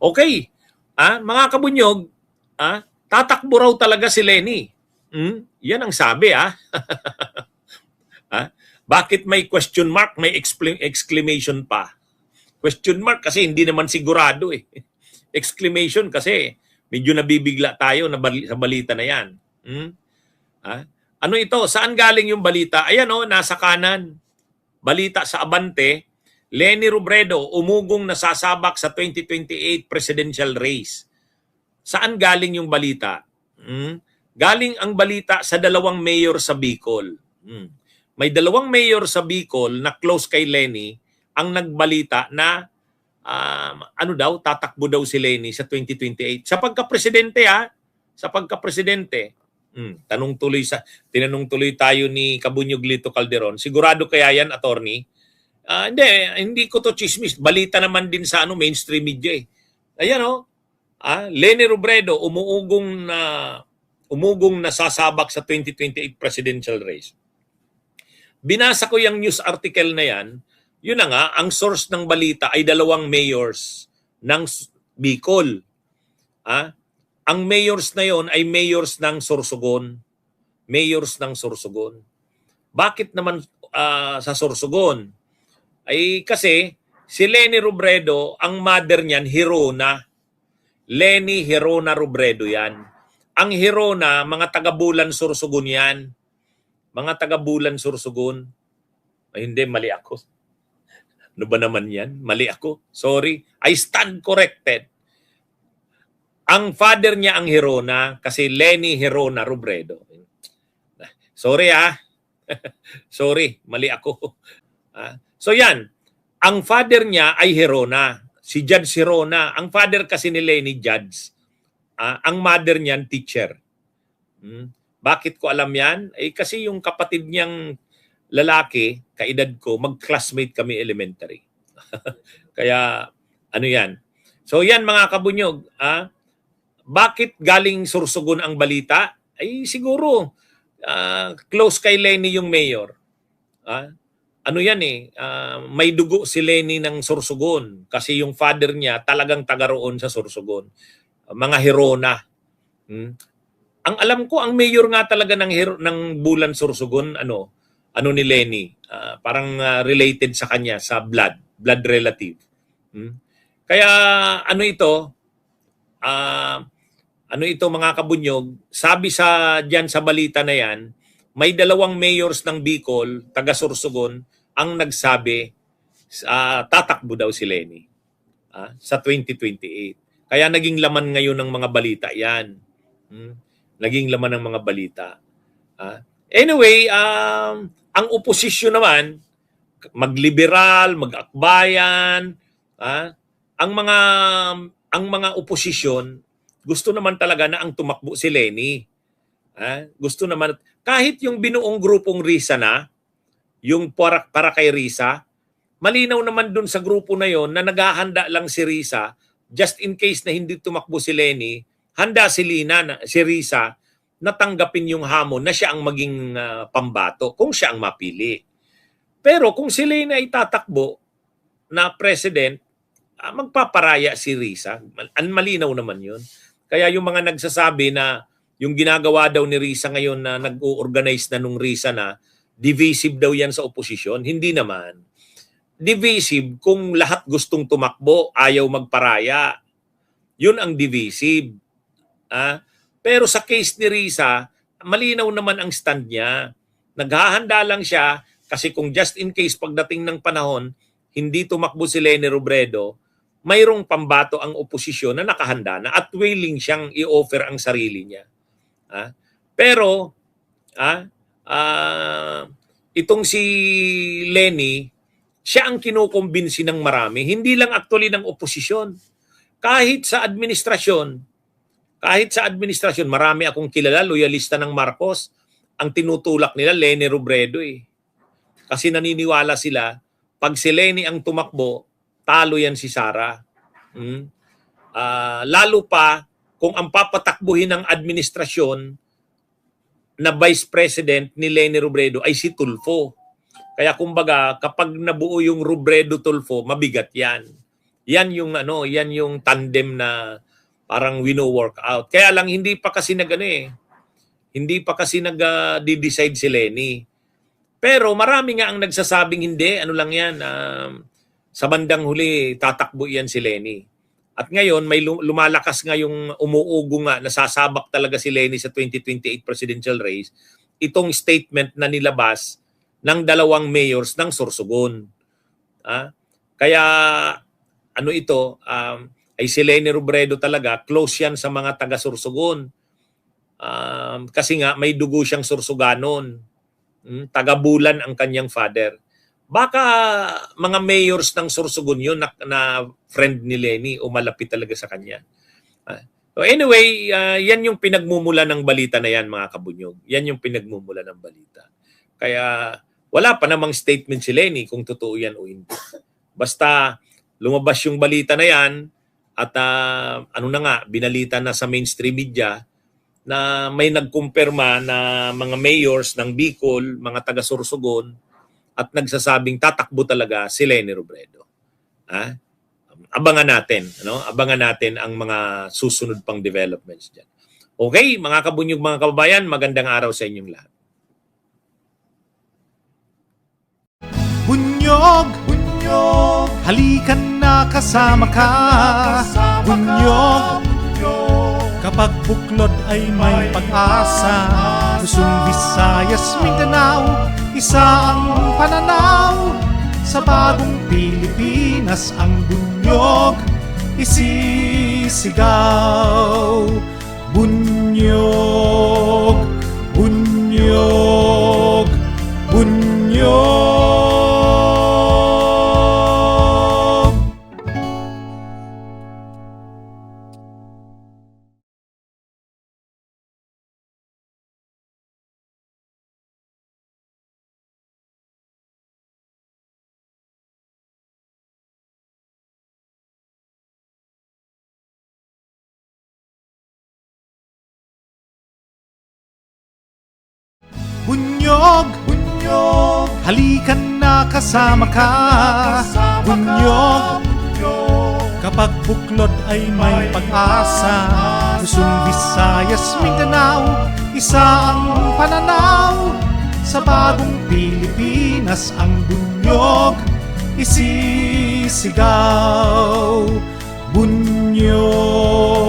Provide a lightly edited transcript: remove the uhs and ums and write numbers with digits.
Okay, mga kabunyog, tatakbo raw talaga si Lenny. Yan ang sabi, Bakit may question mark, may exclamation pa? Question mark kasi hindi naman sigurado eh. Exclamation kasi medyo nabibigla tayo sa balita na yan. Ano ito? Saan galing yung balita? Ayan nasa kanan. Balita sa Abante, Leni Robredo umugong nasasabak sa 2028 presidential race. Saan galing yung balita? Galing ang balita sa dalawang mayor sa Bicol. May dalawang mayor sa Bicol na close kay Leni ang nagbalita na tatakbo daw si Leni sa 2028. Sa pagka-presidente sa pagka-presidente. Tinanong tuloy tayo ni Kabunyog Lito Calderon. Sigurado kaya yan, attorney? Hindi ko to chismis. Balita naman din sa mainstream media eh. Ayan Leni Robredo umugong nasasabak sa 2028 presidential race. Binasa ko yung news article na yan. Yun na nga, ang source ng balita ay dalawang mayors ng Bicol. Ang mayors na yon ay mayors ng Sorsogon. Mayors ng Sorsogon. Bakit naman sa Sorsogon? Ay kasi si Leni Robredo, ang mother niyan, Hirona. Leni Hirona Robredo yan. Ang Hirona, mga taga-Bulan Sorsogon yan. Mga taga-Bulan Sorsogon. Ay hindi, mali ako. Ano ba naman yan? Mali ako. Sorry. I stand corrected. Ang father niya ang Hirona kasi Leni Hirona Robredo. Sorry Sorry, mali ako. So yan, ang father niya ay Hirona. Si Judge Hirona. Ang father kasi ni Leni, Judge. Ang mother niyan, teacher. Bakit ko alam yan? Kasi yung kapatid niyang lalaki, kaedad ko, mag-classmate kami elementary. Kaya, yan. So yan mga kabunyog, bakit galing Sorsogon ang balita? Siguro, close kay Leni yung mayor. May dugo si Leni ng Sorsogon kasi yung father niya talagang taga roon sa Sorsogon. Mga Hirona. Ang alam ko, ang mayor nga talaga ng Bulan Sorsogon, ni Leni, parang related sa kanya, sa blood relative. Kaya ito mga kabunyog, sabi diyan sa balita na yan, may dalawang mayors ng Bicol, taga Sorsogon, ang nagsabi, tatakbo daw si Leni sa 2028. Kaya naging laman ngayon ng mga balita yan. Naging laman ng mga balita. Anyway, ang oposisyon naman, magliberal, mag-akbayan, ang mga oposisyon, gusto naman talaga na ang tumakbo si Leni. Gusto naman, kahit yung binuong grupong Risa na, yung para kay Risa, malinaw naman dun sa grupo na yon na naghahanda lang si Risa, just in case na hindi tumakbo si Leni, handa si Risa, natanggapin yung hamon na siya ang maging pambato kung siya ang mapili. Pero kung si Leni ay tatakbo na president, magpaparaya si Risa. Malinaw naman yun. Kaya yung mga nagsasabi na yung ginagawa daw ni Risa ngayon na nag-o-organize na nung Risa na divisive daw yan sa oposisyon, hindi naman. Divisive kung lahat gustong tumakbo, ayaw magparaya. Yun ang divisive. Pero sa case ni Risa, malinaw naman ang stand niya. Naghahanda lang siya kasi kung just in case pagdating ng panahon, hindi tumakbo si Leni Robredo, mayroong pambato ang oposisyon na nakahanda na at willing siyang i-offer ang sarili niya. Pero, itong si Leni, siya ang kinukumbinsi ng marami, hindi lang actually ng oposisyon. Kahit sa administrasyon, marami akong kilala, loyalista ng Marcos, ang tinutulak nila Leni Robredo eh. Kasi naniniwala sila, pag si Leni ang tumakbo, talo yan si Sara. Lalo pa kung ang papatakbuhin ng administrasyon na vice president ni Leni Robredo ay si Tulfo. Kaya kumbaga, kapag nabuo yung Robredo-Tulfo, mabigat yan. Yan yung ano, yan yung tandem na parang wino-work out. Kaya lang hindi pa kasi hindi pa kasi nag-decide si Lenny. Pero marami nga ang nagsasabing hindi, ano lang yan, sa bandang huli tatakbo yan si Lenny. At ngayon may lumalakas nga yung umuugo nga, nasasabak talaga si Lenny sa 2028 presidential race, itong statement na nilabas ng dalawang mayors ng Sorsogon. Kaya ano ito, ay si Leni Robredo talaga, close yan sa mga taga-Sorsogon. Kasi nga may dugo siyang Sorsoganon. Taga-Bulan ang kanyang father. Baka mga mayors ng Sorsogon yun na friend ni Lenny o malapit talaga sa kanya. So anyway, yan yung pinagmumula ng balita na yan, mga kabunyog. Yan yung pinagmumula ng balita. Kaya wala pa namang statement si Lenny kung totoo yan o hindi. Basta lumabas yung balita na yan at ano na nga, binalita na sa mainstream media na may nagkumpirma na mga mayors ng Bicol, mga taga-Sorsogon, at nagsasabing tatakbo talaga si Leni Robredo. Abangan natin, ano? Abangan natin ang mga susunod pang developments diyan. Okay, mga kabunyog, mga kababayan, magandang araw sa inyong lahat. Bunyog, bunyog, halikan na kasama ka. Bunyog, kapag buklod ay may pag-asa. Luzon, Visayas, Mindanao, isa ang pananaw. Sa bagong Pilipinas ang bunyog isisigaw. Bunyog, bunyog, bunyog. Bunyog, bunyog, halikan na kasama ka. Bunyog, kapag buklod ay may pag-asa. Luzon, Visayas, Mindanao, isa ang pananaw. Sa bagong Pilipinas ang bunyog isisigaw. Bunyog.